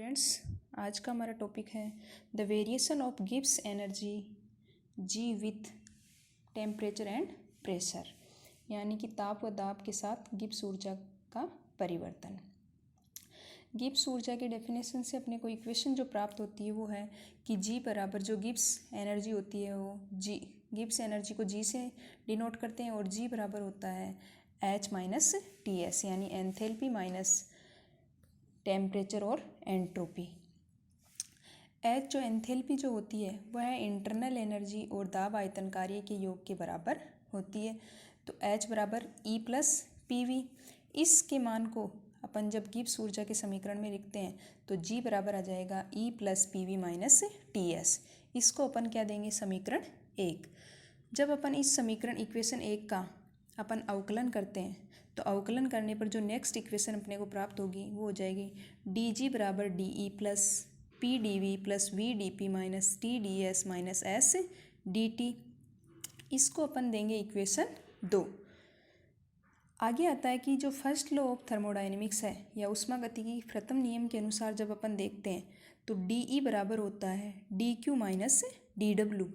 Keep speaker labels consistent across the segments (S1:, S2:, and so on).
S1: Friends, आज का हमारा टॉपिक है the variation of Gibbs energy G with temperature and pressure, यानी कि ताप व दाब के साथ गिब्स ऊर्जा का परिवर्तन। गिब्स ऊर्जा के डेफिनेशन से अपने को इक्वेशन जो प्राप्त होती है वो है कि जी बराबर जो गिब्स एनर्जी होती है वो जी गिब्स एनर्जी को जी से डिनोट करते हैं और जी बराबर होता है एच माइनस टी एस, यानी एंथैल्पी माइनस टेम्परेचर और एंट्रोपी। एच जो एंथैल्पी जो होती है वह इंटरनल एनर्जी और दाब आयतन कार्य के योग के बराबर होती है। तो एच बराबर ई प्लस पी वी। इसके मान को अपन जब गिब्स ऊर्जा के समीकरण में लिखते हैं तो जी बराबर आ जाएगा ई plus P V minus T S. इसको अपन क्या देंगे, समीकरण 1। जब अपन इस समीकरण इक्वेशन 1 का अपन अवकलन करते हैं तो अवकलन करने पर जो नेक्स्ट इक्वेशन अपने को प्राप्त होगी वो हो जाएगी डी जी बराबर D E plus P D V plus V D P minus T D S minus S D T. इसको अपन देंगे इक्वेशन 2। आगे आता है कि जो फर्स्ट लॉ ऑफ थर्मोडायनेमिक्स है या ऊष्मागतिकी प्रथम नियम के अनुसार जब अपन देखते हैं तो डी ई बराबर होता है D Q minus D W,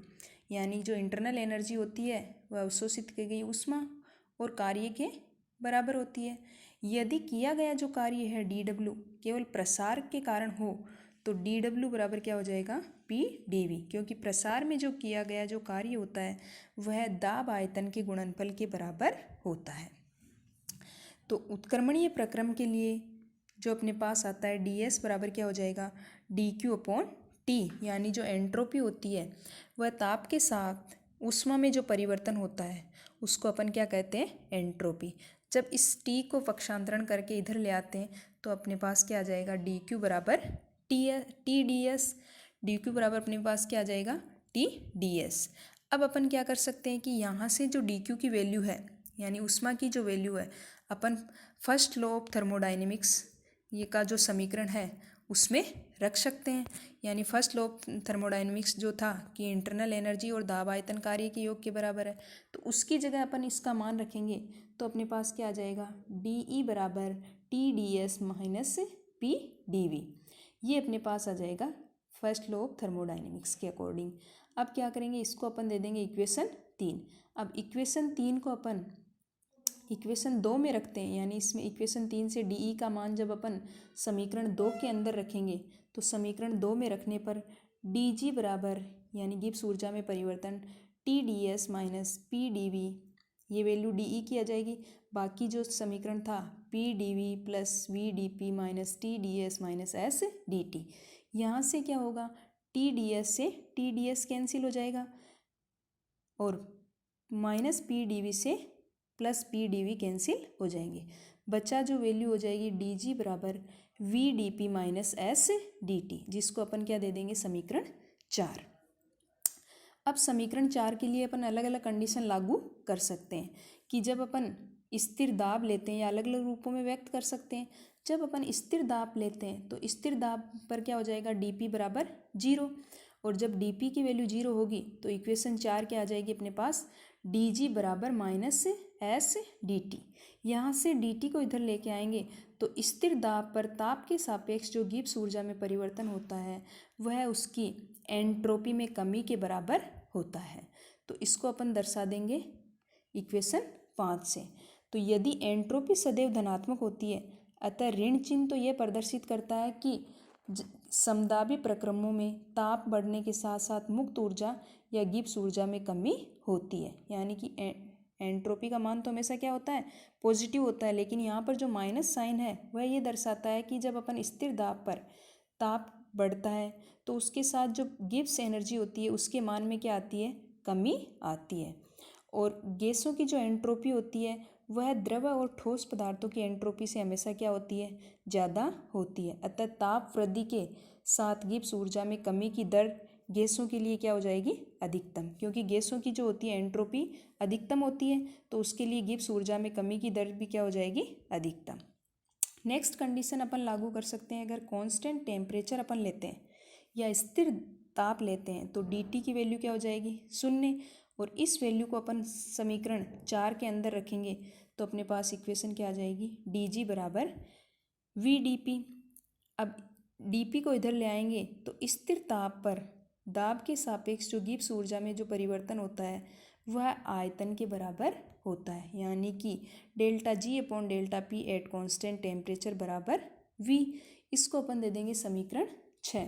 S1: यानी जो इंटरनल एनर्जी होती है वह अवशोषित की गई ऊष्मा और कार्य के बराबर होती है। यदि किया गया जो कार्य है डी डब्ल्यू केवल प्रसार के कारण हो तो डी डब्ल्यू बराबर क्या हो जाएगा पी डी वी, क्योंकि प्रसार में जो किया गया जो कार्य होता है वह दाब आयतन के गुणनफल के बराबर होता है। तो उत्क्रमणीय प्रक्रम के लिए जो अपने पास आता है डी एस बराबर क्या हो जाएगा डी क्यू अपॉन टी, यानी जो एंट्रोपी होती है वह ताप के साथ ऊष्मा में जो परिवर्तन होता है उसको अपन क्या कहते हैं, एंट्रोपी। जब इस टी को पक्षांतरण करके इधर ले आते हैं तो अपने पास क्या आ जाएगा डी क्यू बराबर T D S. D Q बराबर अपने पास क्या आ जाएगा टी डी एस। अब अपन क्या कर सकते हैं कि यहाँ से जो डी क्यू की वैल्यू है यानी ऊष्मा की जो वैल्यू है अपन फर्स्ट लॉ ऑफ थर्मोडायनेमिक्स ये का जो समीकरण है उसमें रख सकते हैं। यानी फर्स्ट लॉ ऑफ थर्मोडायनेमिक्स जो था कि इंटरनल एनर्जी और दाब आयतन कार्य के योग के बराबर है, तो उसकी जगह अपन इसका मान रखेंगे तो अपने पास क्या आ जाएगा डी ई बराबर T D S minus P D V. ये अपने पास आ जाएगा फर्स्ट लॉ ऑफ थर्मोडायनेमिक्स के अकॉर्डिंग। अब क्या करेंगे, इसको अपन दे देंगे इक्वेशन 3। अब इक्वेशन 3 को अपन इक्वेशन 2 में रखते हैं, यानी इसमें इक्वेशन 3 से डी ई का मान जब अपन समीकरण 2 के अंदर रखेंगे तो समीकरण 2 में रखने पर डी जी बराबर यानी गिब्स ऊर्जा में परिवर्तन T D S minus P D V, ये वैल्यू डी ई की आ जाएगी। बाकी जो समीकरण था P D V plus V D P minus T D S minus S D T, यहाँ से क्या होगा टी डी एस से टी डी एस कैंसिल हो जाएगा और माइनस पी डी वी से plus P D V cancel हो जाएंगे। बचा जो वैल्यू हो जाएगी डी जी बराबर V D P minus S D T, जिसको अपन क्या दे देंगे समीकरण 4। अब समीकरण 4 के लिए अपन अलग अलग कंडीशन लागू कर सकते हैं कि जब अपन स्थिर दाब लेते हैं या अलग अलग रूपों में व्यक्त कर सकते हैं। जब अपन स्थिर दाब लेते हैं तो स्थिर दाब पर क्या हो जाएगा डी पी बराबर 0, और जब डी पी की वैल्यू 0 होगी तो इक्वेशन 4 क्या आ जाएगी अपने पास डी जी बराबर माइनस एस डी टी। यहाँ से डी टी को इधर लेके आएंगे तो स्थिर दाब पर ताप के सापेक्ष जो गिब्स ऊर्जा में परिवर्तन होता है वह उसकी एंट्रोपी में कमी के बराबर होता है। तो इसको अपन दर्शा देंगे इक्वेशन 5 से। तो यदि एंट्रोपी सदैव धनात्मक होती है अतः ऋण चिन्ह तो यह प्रदर्शित करता है कि समदाबी प्रक्रमों में ताप बढ़ने के साथ साथ मुक्त ऊर्जा या गिब्स ऊर्जा में कमी होती है, यानी कि एंट्रोपी का मान तो हमेशा क्या होता है पॉजिटिव होता है, लेकिन यहाँ पर जो माइनस साइन है वह ये दर्शाता है कि जब अपन स्थिर दाब पर ताप बढ़ता है तो उसके साथ जो गिब्स एनर्जी होती है उसके मान में क्या आती है कमी आती है। और गैसों की जो एंट्रोपी होती है वह द्रव और ठोस पदार्थों की एंट्रोपी से हमेशा क्या होती है ज़्यादा होती है। अतः ताप वृद्धि के साथ गिब्स ऊर्जा में कमी की दर गैसों के लिए क्या हो जाएगी अधिकतम, क्योंकि गैसों की जो होती है एंट्रोपी अधिकतम होती है तो उसके लिए गिब्स ऊर्जा में कमी की दर भी क्या हो जाएगी अधिकतम। नेक्स्ट कंडीशन अपन लागू कर सकते हैं, अगर कांस्टेंट टेम्परेचर अपन लेते हैं या स्थिर ताप लेते हैं तो डी टी की वैल्यू क्या हो जाएगी 0, और इस वैल्यू को अपन समीकरण 4 के अंदर रखेंगे तो अपने पास इक्वेशन क्या आ जाएगी डी जी बराबर वी डी पी। अब डीपी को इधर ले आएंगे तो स्थिर ताप पर दाब के सापेक्ष जो गिब्स ऊर्जा में जो परिवर्तन होता है वह आयतन के बराबर होता है, यानी कि delta G upon delta P at constant temperature बराबर वी। इसको अपन दे देंगे समीकरण 6।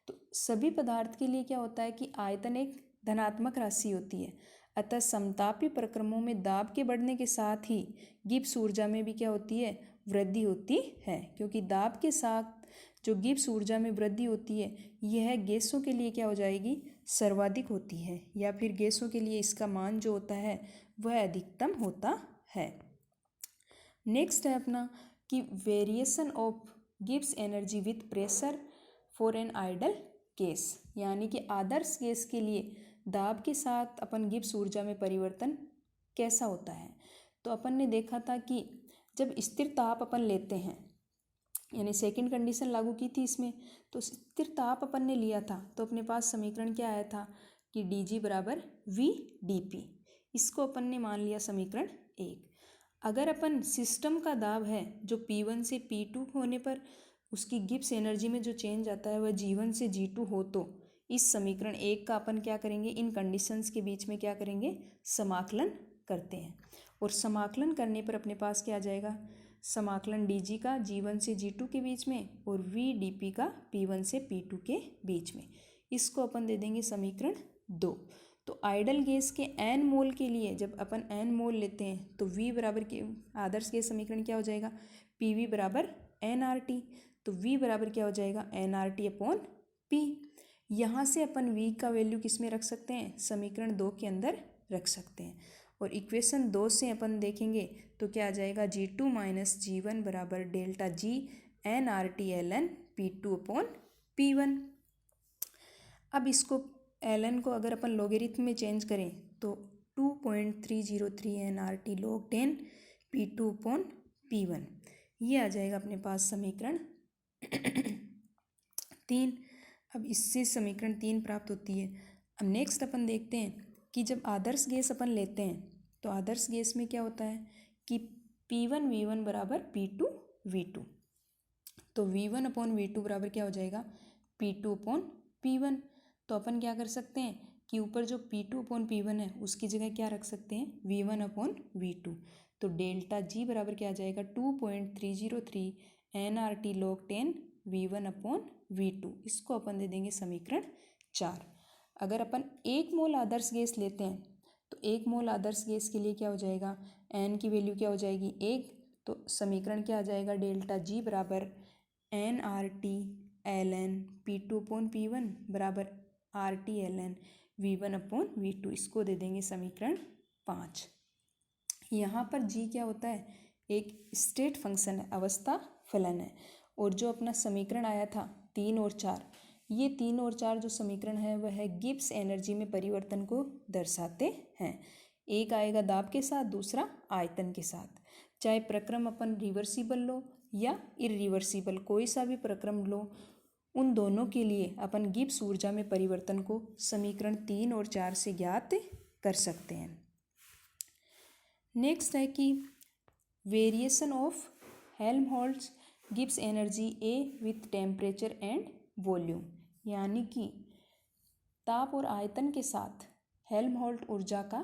S1: तो सभी पदार्थ के लिए क्या होता है कि आयतन एक धनात्मक राशि होती है, अतः समतापी प्रक्रमों में दाब के बढ़ने के साथ ही गिब्स ऊर्जा में भी क्या होती है, वृद्धि होती है, क्योंकि दाब के साथ जो गिब्स ऊर्जा में वृद्धि होती है यह गैसों के लिए क्या हो जाएगी, सर्वाधिक होती है, या फिर गैसों के लिए इसका मान जो होता है वह अधिकतम होता है। नेक्स्ट है अपना कि variation of Gibbs energy with pressure for an ideal gas, यानी कि आदर्श गैस के लिए दाब के साथ अपन गिब्स ऊर्जा में परिवर्तन कैसा होता है। तो अपन ने देखा था कि जब स्थिर ताप अपन लेते हैं, यानी सेकंड कंडीशन लागू की थी इसमें, तो स्थिर ताप अपन ने लिया था तो अपने पास समीकरण क्या आया था कि डी जी बराबर वी डी पी। इसको अपन ने मान लिया समीकरण 1। अगर अपन सिस्टम का दाब है जो P1 से P2 होने पर उसकी गिब्स एनर्जी में जो चेंज आता है वह G1 से G2 हो, तो इस समीकरण 1 का अपन क्या करेंगे, इन कंडीशंस के बीच में क्या करेंगे, समाकलन करते हैं। और समाकलन करने पर अपने पास क्या आ जाएगा, समाकलन डी जी का G1 से G2 के बीच में और वी डी पी का P1 से P2 के बीच में। इसको अपन दे देंगे समीकरण 2। तो आइडल गैस के n मोल के लिए जब अपन n मोल लेते हैं तो V बराबर के आदर्श गैस समीकरण क्या हो जाएगा, PV बराबर nRT। तो V बराबर क्या हो जाएगा, nRT अपॉन P। यहाँ से अपन V का वैल्यू किस में रख सकते हैं, समीकरण 2 के अंदर रख सकते हैं। और इक्वेशन 2 से अपन देखेंगे तो क्या आ जाएगा, G2 माइनस G1 बराबर delta G nRT ln P2 upon P1। अब इसको ln को अगर अपन लॉगरिथम में चेंज करें तो 2.303 nRT log 10 P2 upon P1, ये आ जाएगा अपने पास समीकरण 3। अब इससे समीकरण 3 प्राप्त होती है। अब नेक्स्ट अपन देखते हैं कि जब आदर्श गैस अपन लेते हैं तो आदर्श गैस में क्या होता है कि P1 V1 बराबर P2 V2। तो V1 अपॉन V2 बराबर क्या हो जाएगा, P2 अपॉन P1। तो अपन क्या कर सकते हैं कि ऊपर जो P2 अपॉन P1 है उसकी जगह क्या रख सकते हैं, V1 अपॉन V2। तो डेल्टा G बराबर क्या आ जाएगा, 2.303 nRT log 10 V1 upon V2। इसको अपन दे देंगे समीकरण 4। अगर अपन 1 मोल आदर्श गैस लेते हैं तो 1 मोल आदर्श गैस के लिए क्या हो जाएगा, n की वैल्यू क्या हो जाएगी 1। तो समीकरण क्या आ जाएगा, डेल्टा G बराबर nRT ln P2 upon P1 बराबर RT ln V1 upon V2। इसको दे देंगे समीकरण 5। यहाँ पर G क्या होता है, एक स्टेट फंक्शन है, अवस्था फलन है। और जो अपना समीकरण आया था 3 और 4, ये 3 और 4 जो समीकरण है वह है गिब्स एनर्जी में परिवर्तन को दर्शाते हैं। एक आएगा दाब के साथ, दूसरा आयतन के साथ। चाहे प्रक्रम अपन रिवर्सिबल लो या इरिवर्सिबल, कोई सा भी प्रक्रम लो, उन दोनों के लिए अपन गिब्स ऊर्जा में परिवर्तन को समीकरण 3 और 4 से ज्ञात कर सकते हैं। नेक्स्ट है कि variation of Helmholtz Gibbs energy A with temperature and volume, यानी कि ताप और आयतन के साथ हेल्महोल्ट्ज ऊर्जा का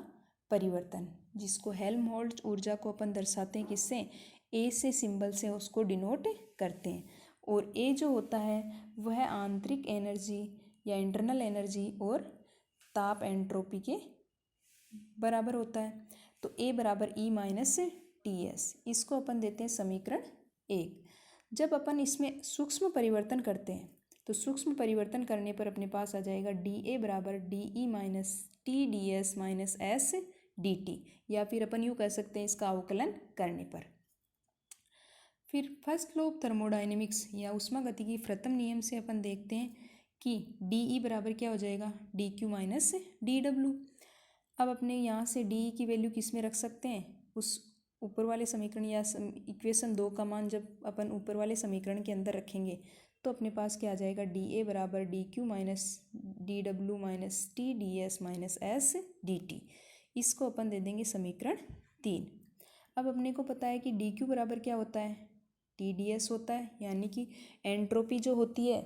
S1: परिवर्तन, जिसको हेल्महोल्ट्ज ऊर्जा को अपन दर्शाते हैं किससे, ए से सिंबल से उसको डिनोट करते हैं। और ए जो होता है वह आंतरिक एनर्जी या इंटरनल एनर्जी और ताप एंट्रोपी के बराबर होता है। तो ए बराबर ई माइनस टी एस। इसको अपन देते हैं समीकरण 1। जब अपन इसमें सूक्ष्म परिवर्तन करते हैं तो सूक्ष्म परिवर्तन करने पर अपने पास आ जाएगा डी ए बराबर D E minus T D S minus S D T, या फिर अपन यूँ कह सकते हैं इसका अवकलन करने पर। फिर फर्स्ट लॉ ऑफ थर्मोडाइनमिक्स या ऊष्मागतिकी प्रथम नियम से अपन देखते हैं कि डी ई बराबर क्या हो जाएगा, D Q minus D W. अब अपने यहाँ से डी ई की वैल्यू किस में रख सकते हैं, उस ऊपर वाले समीकरण या इक्वेशन 2 का मान जब अपन ऊपर वाले समीकरण के अंदर रखेंगे तो अपने पास क्या आ जाएगा, डी ए बराबर D Q minus D W minus T D S minus S D T. इसको अपन दे देंगे समीकरण 3। अब अपने को पता है कि डी क्यू बराबर क्या होता है, TdS होता है, यानी कि एंट्रोपी जो होती है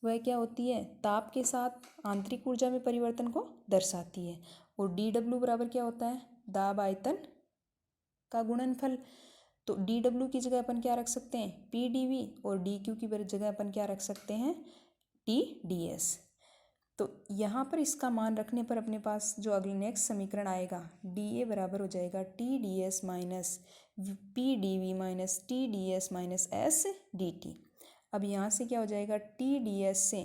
S1: वह क्या होती है, ताप के साथ आंतरिक ऊर्जा में परिवर्तन को दर्शाती है। और dW बराबर क्या होता है, दाब आयतन का गुणनफल। तो dW की जगह अपन क्या रख सकते हैं, PdV, और dQ की जगह अपन क्या रख सकते हैं, TdS। तो यहाँ पर इसका मान रखने पर अपने पास जो अगले नेक्स्ट समीकरण आएगा, dA बराबर हो जाएगा TdS minus PdV minus TdS minus S dt। अब यहाँ से क्या हो जाएगा, TdS से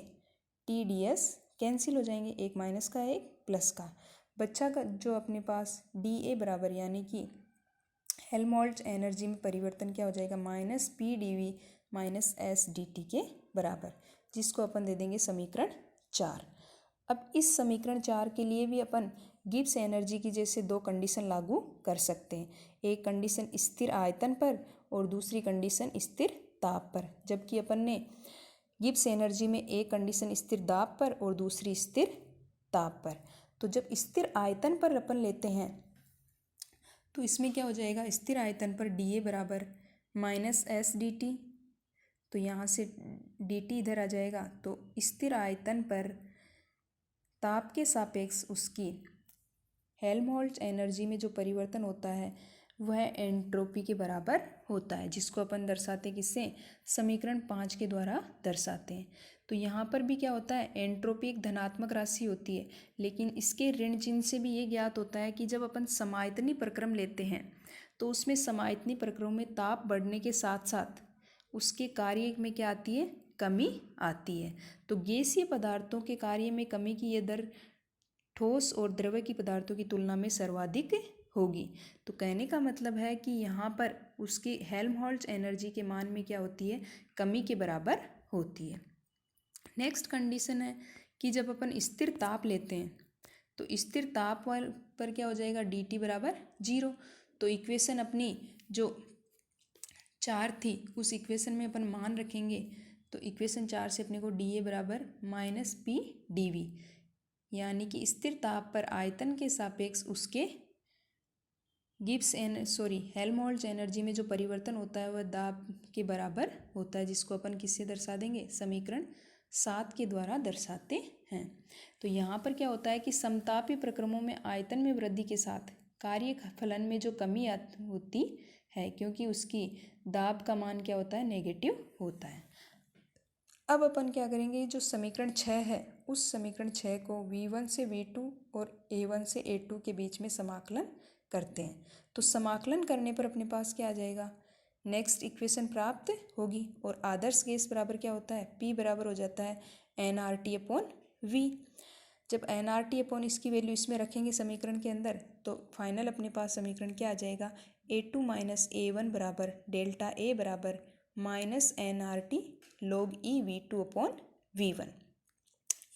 S1: TdS कैंसिल हो जाएंगे, एक माइनस का एक प्लस का, बच्चा का जो अपने पास dA बराबर यानी कि हेल्महोल्ट्ज एनर्जी में परिवर्तन क्या हो जाएगा, minus PdV minus S dt के बराबर, जिसको अपन दे देंगे समीकरण 4। अब इस समीकरण 4 के लिए भी अपन गिब्स एनर्जी की जैसे दो कंडीशन लागू कर सकते हैं, एक कंडीशन स्थिर आयतन पर और दूसरी कंडीशन स्थिर ताप पर। जबकि अपन ने गिब्स एनर्जी में एक कंडीशन स्थिर दाब पर और दूसरी स्थिर ताप पर। तो जब स्थिर आयतन पर अपन लेते हैं तो इसमें क्या हो जाएगा, स्थिर आयतन पर dA बराबर माइनस S dt, तो यहाँ से dt इधर आ जाएगा। तो स्थिर आयतन पर ताप के सापेक्ष उसकी हेल्महोल्ट्ज एनर्जी में जो परिवर्तन होता है वह एंट्रोपी के बराबर होता है, जिसको अपन दर्शाते किससे, समीकरण 5 के द्वारा दर्शाते हैं। तो यहाँ पर भी क्या होता है, एंट्रोपी एक धनात्मक राशि होती है, लेकिन इसके ऋण चिन्ह से भी ये ज्ञात होता है कि जब अपन समायतनी प्रक्रम लेते हैं तो उसमें समायतनी प्रक्रम में ताप बढ़ने के साथ साथ उसके कार्य में क्या आती है, कमी आती है। तो गैसीय पदार्थों के कार्य में कमी की यह दर ठोस और द्रव्य की पदार्थों की तुलना में सर्वाधिक होगी। तो कहने का मतलब है कि यहाँ पर उसकी हेल्महोल्ट्ज एनर्जी के मान में क्या होती है, कमी के बराबर होती है। नेक्स्ट कंडीशन है कि जब अपन स्थिर ताप लेते हैं तो स्थिर ताप पर क्या हो जाएगा, dt बराबर 0। तो इक्वेशन अपनी जो 4 थी उस इक्वेशन में अपन मान रखेंगे, तो इक्वेशन 4 से अपने को dA बराबर माइनस PdV, यानी कि स्थिर ताप पर आयतन के सापेक्ष उसके हेल्महोल्ट्ज एनर्जी में जो परिवर्तन होता है वह दाब के बराबर होता है, जिसको अपन किससे दर्शा देंगे, समीकरण 7 के द्वारा दर्शाते हैं। तो यहाँ पर क्या होता है कि समतापी प्रक्रमों में आयतन में वृद्धि के साथ कार्य फलन में जो कमी होती है, क्योंकि उसकी दाब का मान क्या होता है, नेगेटिव होता है। अब अपन क्या करेंगे, जो समीकरण 6 है उस समीकरण 6 को V1 से V2 और A1 से A2 के बीच में समाकलन करते हैं। तो समाकलन करने पर अपने पास क्या आ जाएगा, नेक्स्ट इक्वेशन प्राप्त होगी। और आदर्श गैस बराबर क्या होता है, P बराबर हो जाता है nRT अपॉन V। जब nRT अपॉन इसकी वैल्यू इसमें रखेंगे समीकरण के अंदर, तो फाइनल अपने पास समीकरण क्या आ जाएगा, A2 माइनस A1 बराबर डेल्टा A बराबर minus nRT log E V2 upon V1।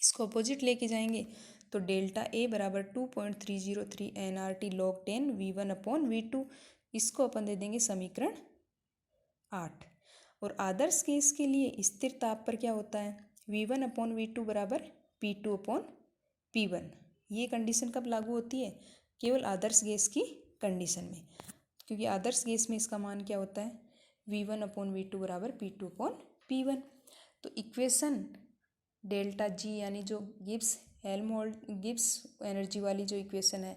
S1: इसको अपोजिट लेके जाएंगे तो डेल्टा A बराबर 2.303 nRT log 10 V1 upon V2, इसको अपन दे देंगे समीकरण 8। और आदर्श गैस के लिए स्थिर ताप पर क्या होता है, V1 अपॉन V2 बराबर P2 अपॉन P1। ये कंडीशन कब लागू होती है, केवल आदर्श गैस की कंडीशन में, क्योंकि आदर्श गैस में इसका मान क्या होता है, V1 अपॉन V2 बराबर P2 अपॉन P1। तो इक्वेशन डेल्टा G यानी जो गिब्स एनर्जी वाली जो इक्वेशन है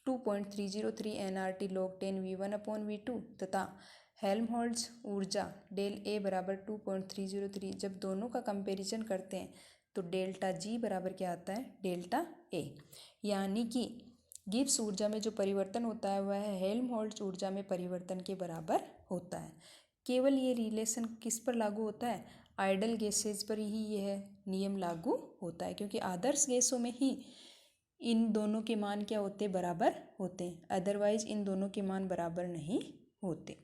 S1: 2.303 nRT log 10 V1 upon V2 तथा हेल्महोल्ट्ज ऊर्जा डेल A बराबर 2.303, जब दोनों का कंपैरिजन करते हैं तो डेल्टा G बराबर क्या आता है, डेल्टा A, यानी कि गिब्स ऊर्जा में जो परिवर्तन होता है वह हेल्महोल्ट्ज ऊर्जा में परिवर्तन के बराबर होता है। केवल ये रिलेशन किस पर लागू होता है, आइडल गैसेज पर ही यह नियम लागू होता है, क्योंकि आदर्श गैसों में ही इन दोनों के मान क्या होते, बराबर होते हैं, अदरवाइज इन दोनों के मान बराबर नहीं होते।